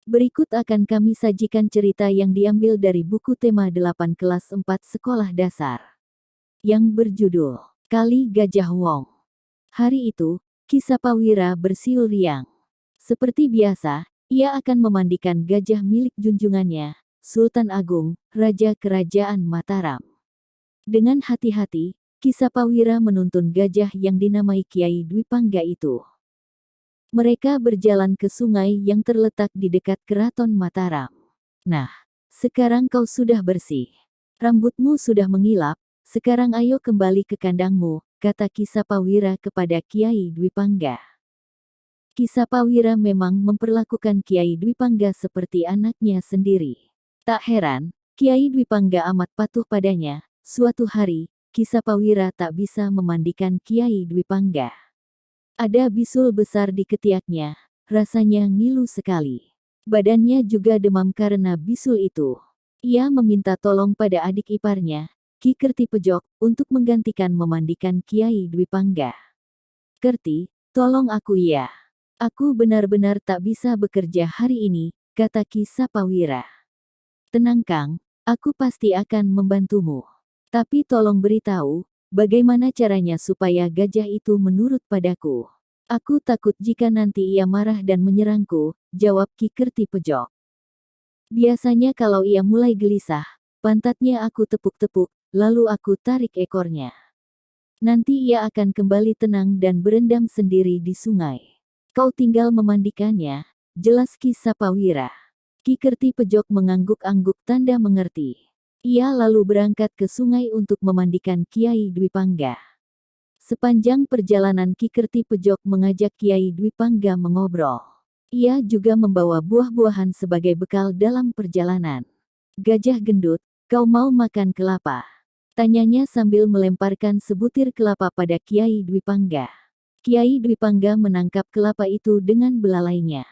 Berikut akan kami sajikan cerita yang diambil dari buku tema 8 kelas 4 sekolah dasar. Yang berjudul, Kali Gajah Wong. Hari itu, Ki Sapawira bersiul riang. Seperti biasa, ia akan memandikan gajah milik junjungannya, Sultan Agung, Raja Kerajaan Mataram. Dengan hati-hati, Ki Sapawira menuntun gajah yang dinamai Kiai Dwi Pangga itu. Mereka berjalan ke sungai yang terletak di dekat Keraton Mataram. Nah, sekarang kau sudah bersih. Rambutmu sudah mengilap, sekarang ayo kembali ke kandangmu, kata Ki Sapawira kepada Kiai Dwi Pangga. Ki Sapawira memang memperlakukan Kiai Dwi Pangga seperti anaknya sendiri. Tak heran, Kiai Dwi Pangga amat patuh padanya. Suatu hari, Ki Sapawira tak bisa memandikan Kiai Dwi Pangga. Ada bisul besar di ketiaknya, rasanya ngilu sekali. Badannya juga demam karena bisul itu. Ia meminta tolong pada adik iparnya, Ki Kertipejok, untuk menggantikan memandikan Kiai Dwi Pangga. Kerti, tolong aku ya. Aku benar-benar tak bisa bekerja hari ini, kata Ki Sapawira. Tenang Kang, aku pasti akan membantumu. Tapi tolong beritahu, bagaimana caranya supaya gajah itu menurut padaku? Aku takut jika nanti ia marah dan menyerangku, jawab Ki Kertipejok. Biasanya kalau ia mulai gelisah, pantatnya aku tepuk-tepuk, lalu aku tarik ekornya. Nanti ia akan kembali tenang dan berendam sendiri di sungai. Kau tinggal memandikannya, jelas Ki Sapawira. Ki Kertipejok mengangguk-angguk tanda mengerti. Ia lalu berangkat ke sungai untuk memandikan Kiai Dwi Pangga. Sepanjang perjalanan Ki Kertipejok mengajak Kiai Dwi Pangga mengobrol. Ia juga membawa buah-buahan sebagai bekal dalam perjalanan. Gajah gendut, kau mau makan kelapa? Tanyanya sambil melemparkan sebutir kelapa pada Kiai Dwi Pangga. Kiai Dwi Pangga menangkap kelapa itu dengan belalainya.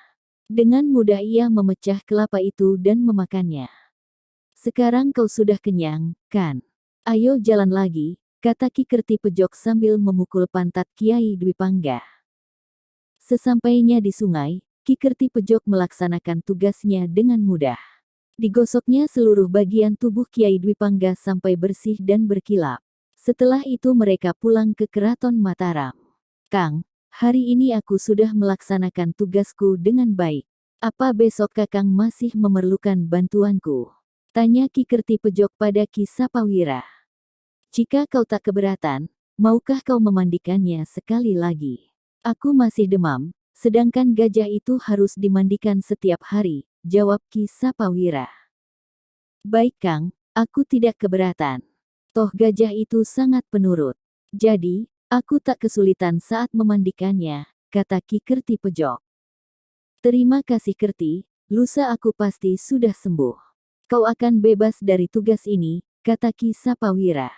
Dengan mudah ia memecah kelapa itu dan memakannya. Sekarang kau sudah kenyang, kan? Ayo jalan lagi, kata Ki Kertipejok sambil memukul pantat Kiai Dwi Pangga. Sesampainya di sungai, Ki Kertipejok melaksanakan tugasnya dengan mudah. Digosoknya seluruh bagian tubuh Kiai Dwi Pangga sampai bersih dan berkilap. Setelah itu mereka pulang ke Keraton Mataram. Kang, hari ini aku sudah melaksanakan tugasku dengan baik. Apa besok Kakang masih memerlukan bantuanku? Tanya Ki Kertipejok pada Ki Sapawira. Jika kau tak keberatan, maukah kau memandikannya sekali lagi? Aku masih demam, sedangkan gajah itu harus dimandikan setiap hari, jawab Ki Sapawira. Baik Kang, aku tidak keberatan. Toh gajah itu sangat penurut. Jadi, aku tak kesulitan saat memandikannya, kata Ki Kertipejok. Terima kasih Kerti, lusa aku pasti sudah sembuh. Kau akan bebas dari tugas ini, kata Ki Sapawira.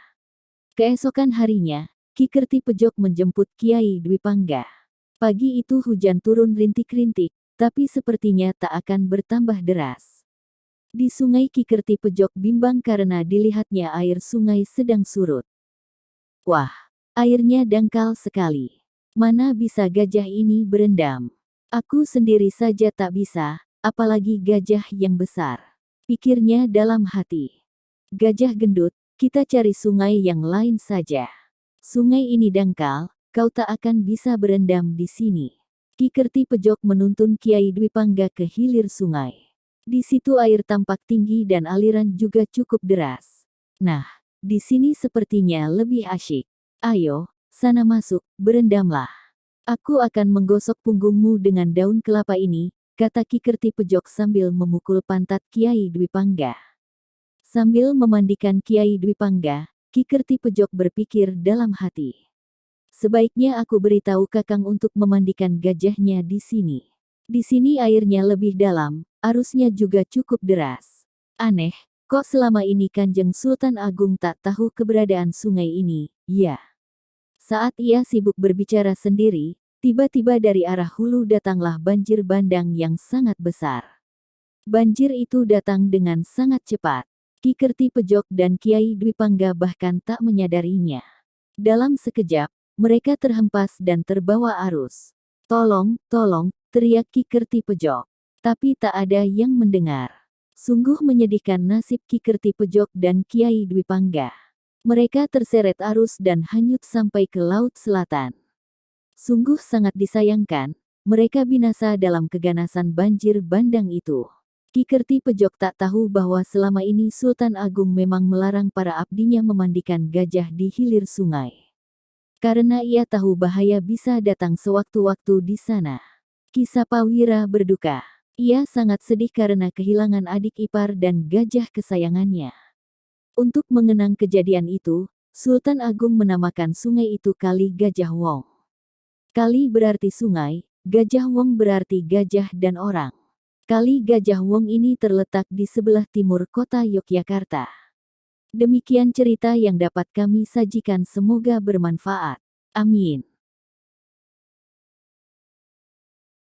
Keesokan harinya, Ki Kertipejok menjemput Kiai Dwi Pangga. Pagi itu hujan turun rintik-rintik, tapi sepertinya tak akan bertambah deras. Di sungai Ki Kertipejok bimbang karena dilihatnya air sungai sedang surut. Wah, airnya dangkal sekali. Mana bisa gajah ini berendam? Aku sendiri saja tak bisa, apalagi gajah yang besar. Pikirnya dalam hati. Gajah gendut, kita cari sungai yang lain saja. Sungai ini dangkal, kau tak akan bisa berendam di sini. Ki Kertipejok menuntun Kiai Dwi Pangga ke hilir sungai. Di situ air tampak tinggi dan aliran juga cukup deras. Nah, di sini sepertinya lebih asyik. Ayo, sana masuk, berendamlah. Aku akan menggosok punggungmu dengan daun kelapa ini, kata Ki Kertipejok sambil memukul pantat Kiai Dwi Pangga. Sambil memandikan Kiai Dwi Pangga, Ki Kertipejok berpikir dalam hati. Sebaiknya aku beritahu Kakang untuk memandikan gajahnya di sini. Di sini airnya lebih dalam, arusnya juga cukup deras. Aneh, kok selama ini Kanjeng Sultan Agung tak tahu keberadaan sungai ini, ya? Saat ia sibuk berbicara sendiri, tiba-tiba dari arah hulu datanglah banjir bandang yang sangat besar. Banjir itu datang dengan sangat cepat. Ki Kertipejok dan Kiai Dwi Pangga bahkan tak menyadarinya. Dalam sekejap, mereka terhempas dan terbawa arus. Tolong, tolong, teriak Ki Kertipejok. Tapi tak ada yang mendengar. Sungguh menyedihkan nasib Ki Kerti Pejok dan Kiai Dwi Pangga. Mereka terseret arus dan hanyut sampai ke Laut Selatan. Sungguh sangat disayangkan, mereka binasa dalam keganasan banjir bandang itu. Ki Kerti Pejok tak tahu bahwa selama ini Sultan Agung memang melarang para abdinya memandikan gajah di hilir sungai. Karena ia tahu bahaya bisa datang sewaktu-waktu di sana. Ki Sapawira berduka. Ia sangat sedih karena kehilangan adik ipar dan gajah kesayangannya. Untuk mengenang kejadian itu, Sultan Agung menamakan sungai itu Kali Gajah Wong. Kali berarti sungai, Gajah Wong berarti gajah dan orang. Kali Gajah Wong ini terletak di sebelah timur kota Yogyakarta. Demikian cerita yang dapat kami sajikan, semoga bermanfaat. Amin.